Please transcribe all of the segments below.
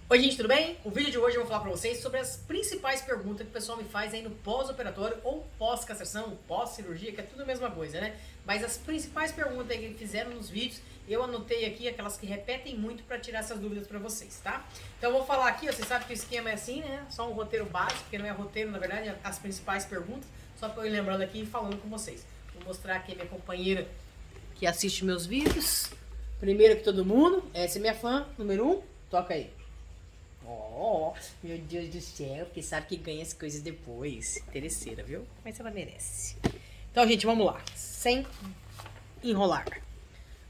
Oi gente, tudo bem? O vídeo de hoje eu vou falar pra vocês sobre as principais perguntas que o pessoal me faz aí no pós-operatório ou pós-castração, pós-cirurgia, que é tudo a mesma coisa, né? Mas as principais perguntas aí que fizeram nos vídeos, eu anotei aqui aquelas que repetem muito pra tirar essas dúvidas pra vocês, tá? Então eu vou falar aqui, ó, vocês sabem que o esquema é assim, né? Só um roteiro básico, porque não é roteiro, na verdade, é as principais perguntas, só pra eu ir lembrando aqui e falando com vocês. Vou mostrar aqui a minha companheira que assiste meus vídeos. Primeiro que todo mundo, essa é minha fã, número 1, toca aí. Oh, meu Deus do céu, porque sabe que ganha as coisas depois. Interesseira, viu? Mas ela merece. Então, gente, vamos lá. Sem enrolar.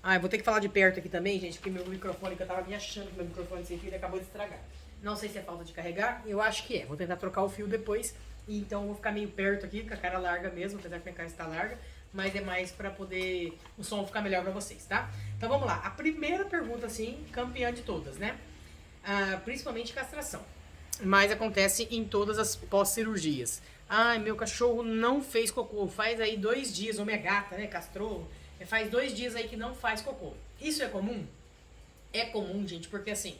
Ah, eu vou ter que falar de perto aqui também, gente, porque meu microfone, que eu tava me achando que meu microfone sem fio acabou de estragar. Não sei se é falta de carregar, eu acho que é. Vou tentar trocar o fio depois. E então eu vou ficar meio perto aqui, com a cara larga mesmo, apesar que minha cara está larga. Mas é mais pra poder o som ficar melhor pra vocês, tá? Então vamos lá. A primeira pergunta, assim, campeã de todas, né? Principalmente castração. Mas acontece em todas as pós-cirurgias. Ai, meu cachorro não fez cocô. Faz aí 2 dias, ou minha gata, né, castrou. Faz 2 dias aí que não faz cocô. Isso é comum? É comum, gente, porque assim,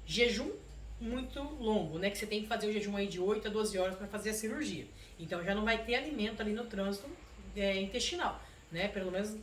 jejum muito longo, né? Que você tem que fazer o jejum aí de 8 a 12 horas para fazer a cirurgia. Então já não vai ter alimento ali no trânsito intestinal, né? Pelo menos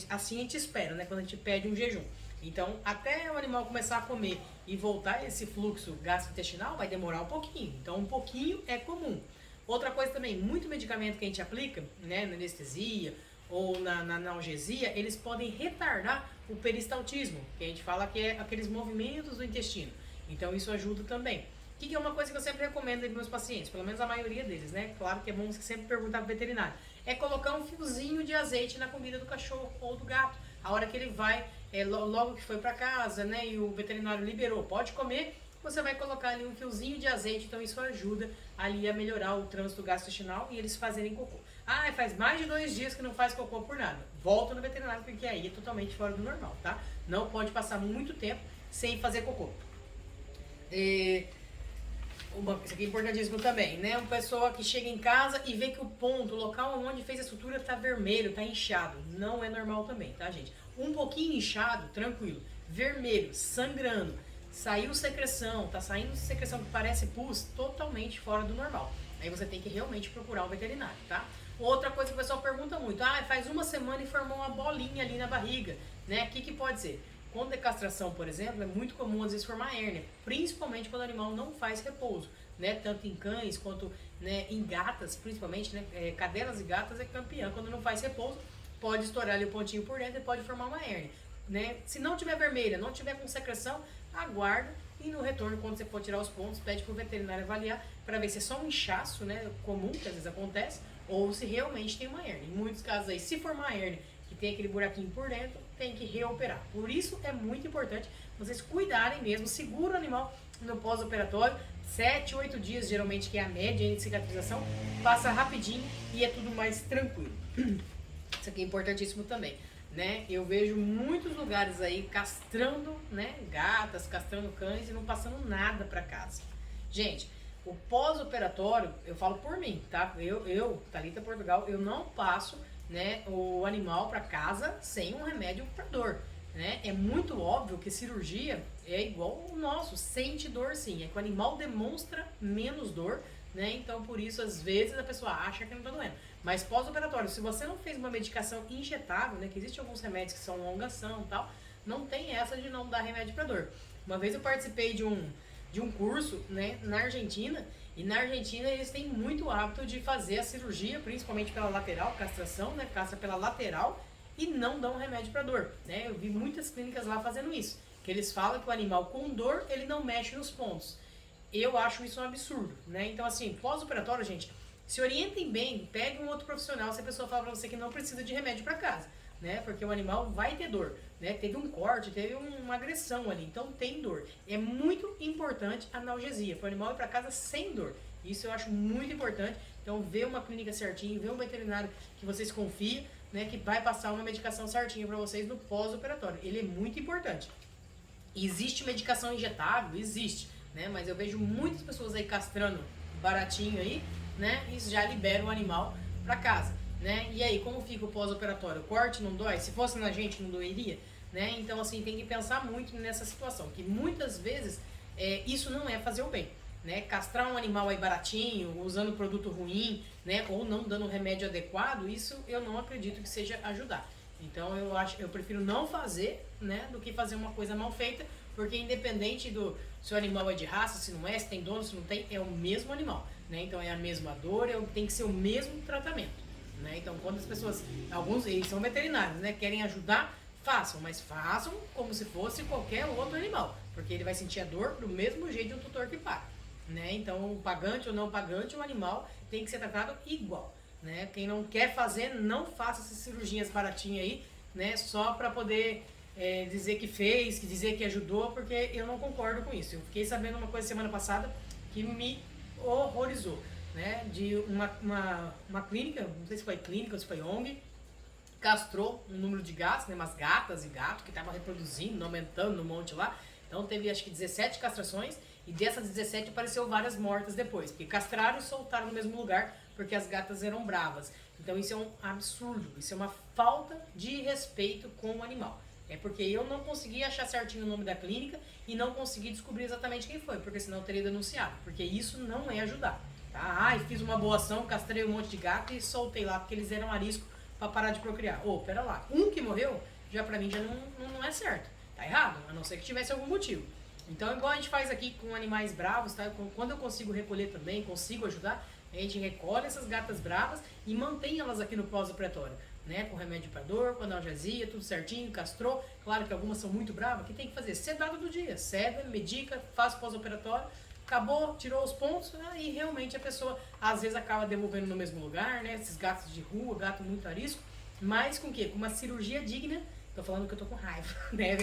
assim a gente espera, né? Quando a gente pede um jejum. Então, até o animal começar a comer e voltar esse fluxo gastrointestinal, vai demorar um pouquinho. Então, um pouquinho é comum. Outra coisa também, muito medicamento que a gente aplica, né, na anestesia ou na analgesia, eles podem retardar o peristaltismo, que a gente fala que é aqueles movimentos do intestino. Então, isso ajuda também. O que é uma coisa que eu sempre recomendo para meus pacientes, pelo menos a maioria deles, né? Claro que é bom você sempre perguntar pro veterinário. É colocar um fiozinho de azeite na comida do cachorro ou do gato. A hora que ele vai, logo que foi para casa, né, e o veterinário liberou, pode comer, você vai colocar ali um fiozinho de azeite, então isso ajuda ali a melhorar o trânsito gastrointestinal e eles fazerem cocô. Ah, faz mais de 2 dias que não faz cocô por nada. Volta no veterinário, porque aí é totalmente fora do normal, tá? Não pode passar muito tempo sem fazer cocô. Isso aqui é importantíssimo também, né? Uma pessoa que chega em casa e vê que o ponto, o local onde fez a sutura tá vermelho, tá inchado. Não é normal também, tá, gente? Um pouquinho inchado, tranquilo. Vermelho, sangrando, saiu secreção, tá saindo secreção que parece pus, totalmente fora do normal. Aí você tem que realmente procurar um veterinário, tá? Outra coisa que o pessoal pergunta muito, faz uma semana e formou uma bolinha ali na barriga, né? O que pode ser? Com decastração, por exemplo, é muito comum às vezes formar hérnia, principalmente quando o animal não faz repouso, né? Tanto em cães quanto, né, em gatas, principalmente, né? Cadelas e gatas é campeã. Quando não faz repouso, pode estourar ali o pontinho por dentro e pode formar uma hérnia, né? Se não tiver vermelha, não tiver com secreção, aguarda e no retorno, quando você for tirar os pontos, pede para o veterinário avaliar para ver se é só um inchaço, né, comum, que às vezes acontece, ou se realmente tem uma hérnia. Em muitos casos aí, se for uma hérnia que tem aquele buraquinho por dentro, tem que reoperar. Por isso é muito importante vocês cuidarem mesmo, segura o animal no pós-operatório, 7, 8 dias geralmente, que é a média de cicatrização, passa rapidinho e é tudo mais tranquilo. Isso aqui é importantíssimo também, né? Eu vejo muitos lugares aí castrando, né, gatas, castrando cães e não passando nada para casa. Gente, o pós-operatório, eu falo por mim, tá? Eu, Thalita Portugal, eu não passo, né, o animal para casa sem um remédio para dor, né? É muito óbvio que cirurgia é igual o nosso, sente dor sim, é que o animal demonstra menos dor, né? Então por isso às vezes a pessoa acha que não tá doendo. Mas pós-operatório, se você não fez uma medicação injetável, né, que existem alguns remédios que são longação e tal, não tem essa de não dar remédio para dor. Uma vez eu participei de um curso, né, na Argentina, e na Argentina eles têm muito hábito de fazer a cirurgia, principalmente pela lateral, castração, né, castra pela lateral, e não dão remédio para dor, né? Eu vi muitas clínicas lá fazendo isso, que eles falam que o animal com dor, ele não mexe nos pontos. Eu acho isso um absurdo, né? Então assim, pós-operatório, gente, se orientem bem, pegue um outro profissional se a pessoa fala pra você que não precisa de remédio para casa, né? Porque o animal vai ter dor, né? Teve um corte, teve uma agressão ali, então tem dor. É muito importante a analgesia, para o animal ir para casa sem dor. Isso eu acho muito importante. Então, vê uma clínica certinho, vê um veterinário que vocês confiam, né? Que vai passar uma medicação certinha para vocês no pós-operatório. Ele é muito importante. Existe medicação injetável? Existe, né? Mas eu vejo muitas pessoas aí castrando baratinho aí, né? E já libera o animal para casa, né? E aí, como fica o pós-operatório? O corte não dói? Se fosse na gente, não doeria, né? Então, assim, tem que pensar muito nessa situação, que muitas vezes isso não é fazer o bem. Né? Castrar um animal aí baratinho, usando produto ruim, né? Ou não dando remédio adequado, isso eu não acredito que seja ajudar. Então eu prefiro não fazer, né, do que fazer uma coisa mal feita, porque independente do se o animal é de raça, se não é, se tem dono, se não tem, é o mesmo animal, né? Então é a mesma dor, tem que ser o mesmo tratamento, né? Então quando as pessoas, alguns eles são veterinários, né, querem ajudar, façam, mas façam como se fosse qualquer outro animal, porque ele vai sentir a dor do mesmo jeito de um tutor que paga, né? Então pagante ou não pagante, o animal tem que ser tratado igual. Né? Quem não quer fazer, não faça essas cirurgias baratinhas aí, né? Só para poder dizer que fez, que dizer que ajudou, porque eu não concordo com isso. Eu fiquei sabendo uma coisa semana passada que me horrorizou, né? De uma clínica, não sei se foi clínica ou se foi ONG, castrou um número de gatos, né? Umas gatas e gato que estavam reproduzindo, aumentando no monte lá. Então teve acho que 17 castrações e dessas 17 apareceu várias mortas depois, porque castraram e soltaram no mesmo lugar porque as gatas eram bravas. Então isso é um absurdo, isso é uma falta de respeito com o animal. É porque eu não consegui achar certinho o nome da clínica e não consegui descobrir exatamente quem foi, porque senão eu teria denunciado, porque isso não é ajudar. Tá? Ai, fiz uma boa ação, castrei um monte de gato e soltei lá, porque eles eram arisco para parar de procriar. Pera lá, um que morreu, já pra mim já não é certo. Tá errado, a não ser que tivesse algum motivo. Então, igual a gente faz aqui com animais bravos, tá? Quando eu consigo recolher também, consigo ajudar, a gente recolhe essas gatas bravas e mantém elas aqui no pós-operatório, né? Com remédio para dor, com analgesia, tudo certinho, castrou. Claro que algumas são muito bravas, que tem que fazer sedado do dia. Seda, medica, faz pós-operatório, acabou, tirou os pontos, né? E realmente a pessoa às vezes acaba devolvendo no mesmo lugar, né? Esses gatos de rua, gato muito arisco, mas com o quê? Com uma cirurgia digna. Tô falando que eu tô com raiva, né?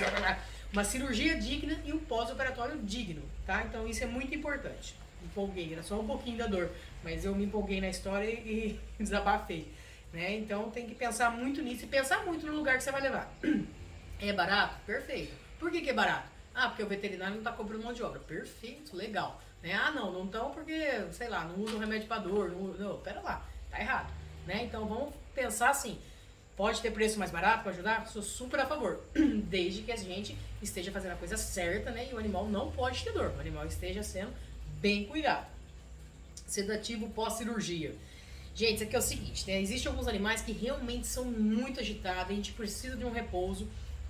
Uma cirurgia digna e um pós-operatório digno, tá? Então isso é muito importante. Empolguei, era só um pouquinho da dor, mas eu me empolguei na história e desabafei, né? Então tem que pensar muito nisso e pensar muito no lugar que você vai levar. É barato? Perfeito. Por que é barato? Ah, porque o veterinário não tá cobrando mão de obra. Perfeito, legal. Né? Ah, não estão porque, sei lá, não usam remédio pra dor. Não, pera lá, tá errado. Né? Então vamos pensar assim, pode ter preço mais barato para ajudar? Sou super a favor, desde que a gente esteja fazendo a coisa certa, né? E o animal não pode ter dor, o animal esteja sendo bem cuidado. Sedativo pós-cirurgia. Gente, isso aqui é o seguinte, né? Existem alguns animais que realmente são muito agitados, a gente precisa de um repouso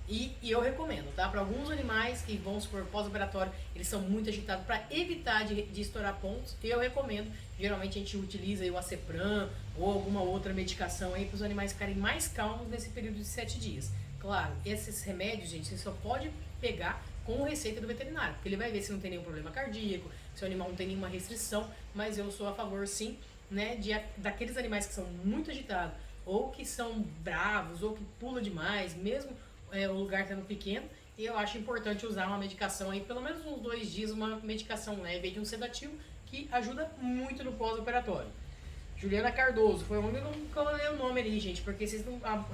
e eu recomendo, tá? Para alguns animais que vão supor pós-operatório, eles são muito agitados, para evitar de estourar pontos, eu recomendo. Geralmente a gente utiliza aí o Acepram ou alguma outra medicação aí para os animais ficarem mais calmos nesse período de 7 dias. Claro, esses remédios, gente, você só pode pegar com receita do veterinário, porque ele vai ver se não tem nenhum problema cardíaco, se o animal não tem nenhuma restrição, mas eu sou a favor sim, né, daqueles animais que são muito agitados, ou que são bravos, ou que pula demais, mesmo o lugar estando pequeno, e eu acho importante usar uma medicação aí, pelo menos uns 2 dias, uma medicação leve de um sedativo, que ajuda muito no pós-operatório. Juliana Cardoso, foi onde eu não coloquei o nome ali, gente, porque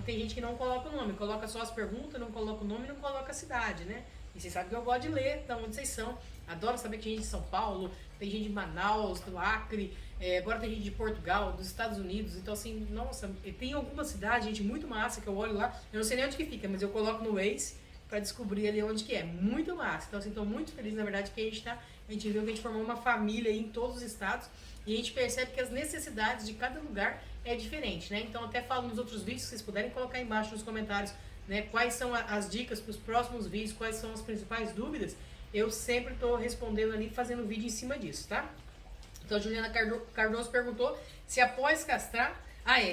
tem gente que não coloca o nome, coloca só as perguntas, não coloca o nome e não coloca a cidade, né? E vocês sabem que eu gosto de ler, então onde vocês são. Adoro saber que tem gente de São Paulo, tem gente de Manaus, do Acre, agora tem gente de Portugal, dos Estados Unidos. Então, assim, nossa, tem alguma cidade, gente, muito massa que eu olho lá. Eu não sei nem onde que fica, mas eu coloco no Waze para descobrir ali onde que é. Muito massa. Então, assim, tô muito feliz, na verdade, que a gente viu que a gente formou uma família aí em todos os estados e a gente percebe que as necessidades de cada lugar é diferente, né? Então, até falo nos outros vídeos, se vocês puderem colocar aí embaixo nos comentários, né, quais são as dicas para os próximos vídeos, quais são as principais dúvidas, eu sempre estou respondendo ali, fazendo vídeo em cima disso, tá? Então a Juliana Cardoso perguntou se após castrar,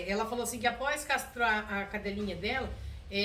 ela falou assim que após castrar a cadelinha dela,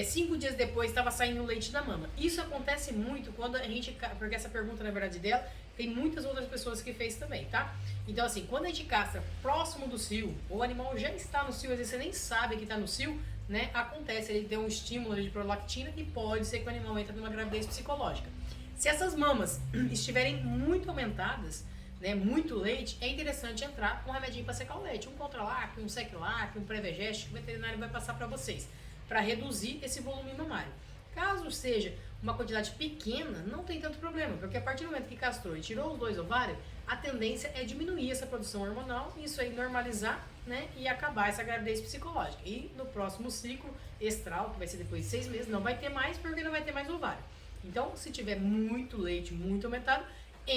5 dias depois estava saindo o leite da mama. Isso acontece muito quando a gente, porque essa pergunta na verdade dela, tem muitas outras pessoas que fez também, tá? Então assim, quando a gente castra próximo do cio, o animal já está no cio, às vezes você nem sabe que está no cio, né? Acontece, ele tem um estímulo de prolactina e pode ser que o animal entre numa gravidez psicológica. Se essas mamas estiverem muito aumentadas, né, muito leite, é interessante entrar com um remedinho para secar o leite, um Controlac, um Seclac, um Prevegest, que o veterinário vai passar para vocês, para reduzir esse volume mamário. Caso seja uma quantidade pequena, não tem tanto problema, porque a partir do momento que castrou e tirou os 2 ovários, a tendência é diminuir essa produção hormonal, isso aí normalizar, né, e acabar essa gravidez psicológica. E no próximo ciclo estral, que vai ser depois de 6 meses, não vai ter mais, porque não vai ter mais ovário. Então, se tiver muito leite, muito aumentado,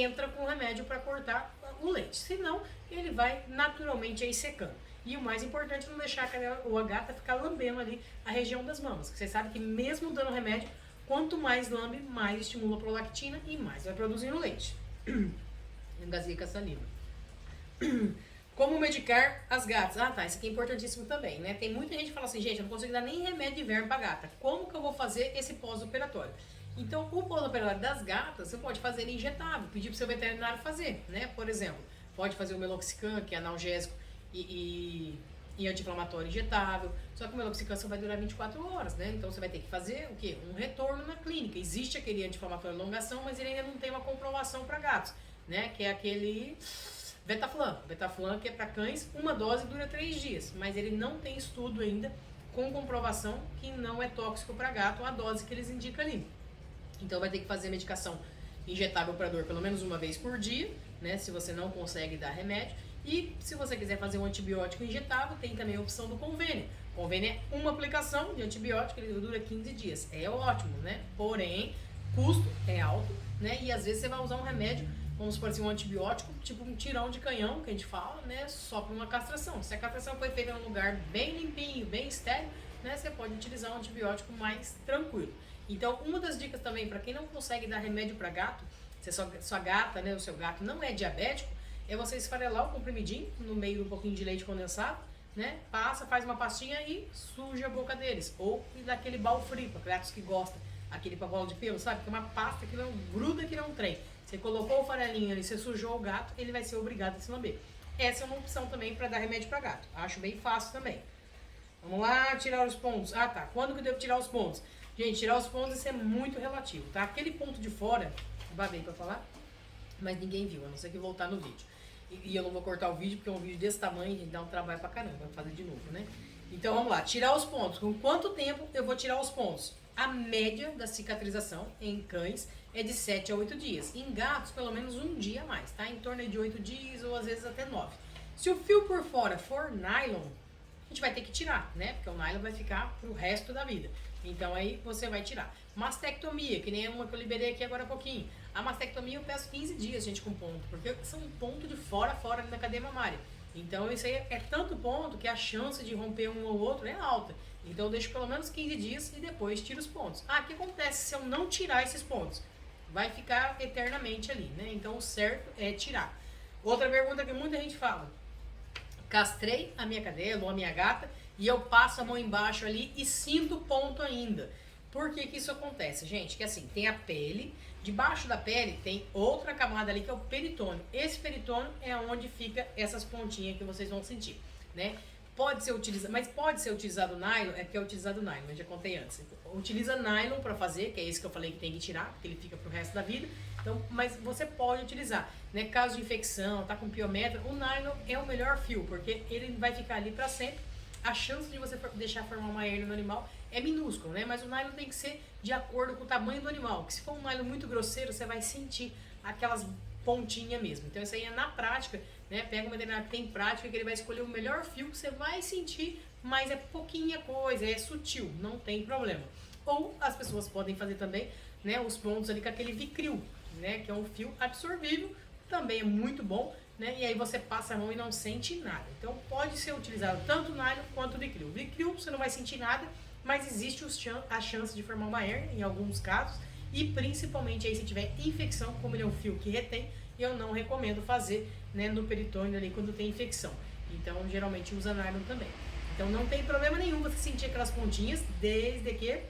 entra com remédio para cortar o leite. Senão, ele vai naturalmente aí secando. E o mais importante é não deixar a gata ficar lambendo ali a região das mamas. Você sabe que mesmo dando remédio, quanto mais lambe, mais estimula a prolactina e mais vai produzindo leite. Engasguei com a saliva. Como medicar as gatas? Ah, tá, isso aqui é importantíssimo também, né? Tem muita gente que fala assim, gente, eu não consigo dar nem remédio de verme pra gata. Como que eu vou fazer esse pós-operatório? Então, o pós-operatório das gatas, você pode fazer ele injetável, pedir pro seu veterinário fazer, né? Por exemplo, pode fazer o Meloxicam, que é analgésico e anti-inflamatório injetável. Só que o Meloxicam só vai durar 24 horas, né? Então, você vai ter que fazer o quê? Um retorno na clínica. Existe aquele anti-inflamatório de longação, mas ele ainda não tem uma comprovação para gatos, né? Que é aquele Betaflam. Betaflam, que é para cães, uma dose dura 3 dias, mas ele não tem estudo ainda com comprovação que não é tóxico para gato a dose que eles indicam ali. Então vai ter que fazer medicação injetável para dor pelo menos uma vez por dia, né? Se você não consegue dar remédio. E se você quiser fazer um antibiótico injetável, tem também a opção do convênio. O convênio é uma aplicação de antibiótico, ele dura 15 dias. É ótimo, né? Porém, custo é alto, né? E às vezes você vai usar um remédio, vamos supor assim, um antibiótico, tipo um tirão de canhão, que a gente fala, né? Só para uma castração. Se a castração foi feita em um lugar bem limpinho, bem estéril, né? Você pode utilizar um antibiótico mais tranquilo. Então, uma das dicas também, para quem não consegue dar remédio para gato, se a sua gata, né, o seu gato não é diabético, é você esfarelar o comprimidinho no meio de um pouquinho de leite condensado, né? Passa, faz uma pastinha e suja a boca deles. Ou dá aquele balfrio, para gatos que gostam, aquele pra bola de pelo, sabe? Que é uma pasta que não gruda, que não trem. Você colocou o farelinho ali, você sujou o gato, ele vai ser obrigado a se lamber. Essa é uma opção também para dar remédio para gato. Acho bem fácil também. Vamos lá, tirar os pontos. Ah, tá. Quando que eu devo tirar os pontos? Gente, tirar os pontos, isso é muito relativo, tá? Aquele ponto de fora, babei pra falar, mas ninguém viu, a não ser que voltar no vídeo. E eu não vou cortar o vídeo, porque é um vídeo desse tamanho, a gente dá um trabalho pra caramba, vai fazer de novo, né? Então, vamos lá, tirar os pontos. Com quanto tempo eu vou tirar os pontos? A média da cicatrização em cães é de 7 a 8 dias. Em gatos, pelo menos um dia a mais, tá? Em torno de 8 dias ou às vezes até 9. Se o fio por fora for nylon, a gente vai ter que tirar, né? Porque o nylon vai ficar pro resto da vida. Então aí você vai tirar. Mastectomia, que nem uma que eu liberei aqui agora há pouquinho. A mastectomia eu peço 15 dias, gente, com ponto. Porque são ponto de fora ali da cadeia mamária. Então isso aí é tanto ponto que a chance de romper um ou outro é alta. Então eu deixo pelo menos 15 dias e depois tiro os pontos. Ah, o que acontece se eu não tirar esses pontos? Vai ficar eternamente ali, né? Então o certo é tirar. Outra pergunta que muita gente fala. Castrei a minha cadela ou a minha gata e eu passo a mão embaixo ali e sinto ponto ainda. Por que que isso acontece, gente? Que assim, tem a pele, debaixo da pele tem outra camada ali que é o peritônio. Esse peritônio é onde fica essas pontinhas que vocês vão sentir, né? Pode ser utilizado, mas pode ser utilizado nylon, é porque é utilizado nylon, eu já contei antes. Utiliza nylon para fazer, que é esse que eu falei que tem que tirar, porque ele fica pro resto da vida. Então, mas você pode utilizar, né? Caso de infecção, tá com piometra, o nylon é o melhor fio, porque ele vai ficar ali para sempre. A chance de você deixar formar uma hernia no animal é minúscula, né? Mas o nylon tem que ser de acordo com o tamanho do animal. Porque se for um nylon muito grosseiro, você vai sentir aquelas pontinhas mesmo. Então isso aí é na prática, né? Pega um veterinário que tem prática, que ele vai escolher o melhor fio que você vai sentir, mas é pouquinha coisa, é sutil, não tem problema. Ou as pessoas podem fazer também, né, os pontos ali com aquele Vicryl, né? Que é um fio absorvível, também é muito bom. Né? E aí você passa a mão e não sente nada. Então pode ser utilizado tanto o nylon quanto o Vicryl. O Vicryl você não vai sentir nada, mas existe a chance de formar uma hernia em alguns casos. E principalmente aí se tiver infecção, como ele é um fio que retém, eu não recomendo fazer, né, no peritônio ali quando tem infecção. Então geralmente usa nylon também. Então não tem problema nenhum você sentir aquelas pontinhas, desde que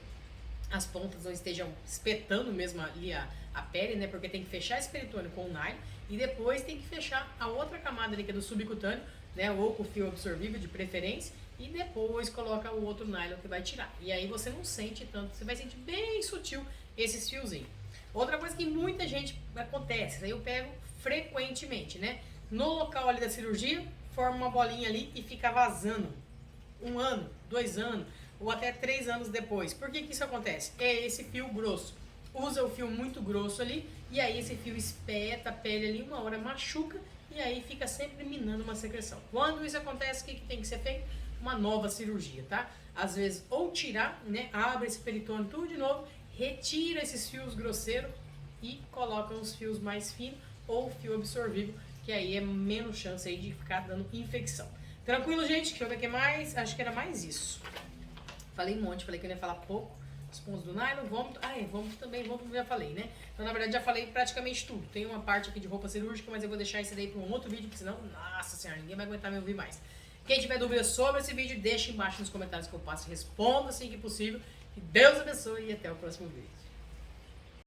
as pontas não estejam espetando mesmo ali a pele, né? Porque tem que fechar esse peritônio com o nylon e depois tem que fechar a outra camada ali que é do subcutâneo, né? Ou com fio absorvível de preferência e depois coloca o outro nylon que vai tirar. E aí você não sente tanto, você vai sentir bem sutil esses fiozinhos. Outra coisa que muita gente acontece, aí eu pego frequentemente, né? No local ali da cirurgia, forma uma bolinha ali e fica vazando. 1 ano, 2 anos ou até 3 anos depois. Por que que isso acontece? É esse fio grosso. Usa o fio muito grosso ali e aí esse fio espeta a pele ali, uma hora machuca e aí fica sempre minando uma secreção. Quando isso acontece, o que que tem que ser feito? Uma nova cirurgia, tá? Às vezes ou tirar, né? Abre esse peritônio tudo de novo, retira esses fios grosseiros e coloca uns fios mais finos ou fio absorvível, que aí é menos chance aí de ficar dando infecção. Tranquilo, gente? Deixa eu ver o que mais. Acho que era mais isso. Falei um monte, falei que eu ia falar pouco. Os pontos do nylon, vômito. Vômito também, vômito já falei, né? Então, na verdade, já falei praticamente tudo. Tem uma parte aqui de roupa cirúrgica, mas eu vou deixar isso daí para um outro vídeo, porque senão, nossa senhora, ninguém vai aguentar me ouvir mais. Quem tiver dúvidas sobre esse vídeo, deixa embaixo nos comentários que eu passo e respondo assim que possível. Que Deus abençoe e até o próximo vídeo.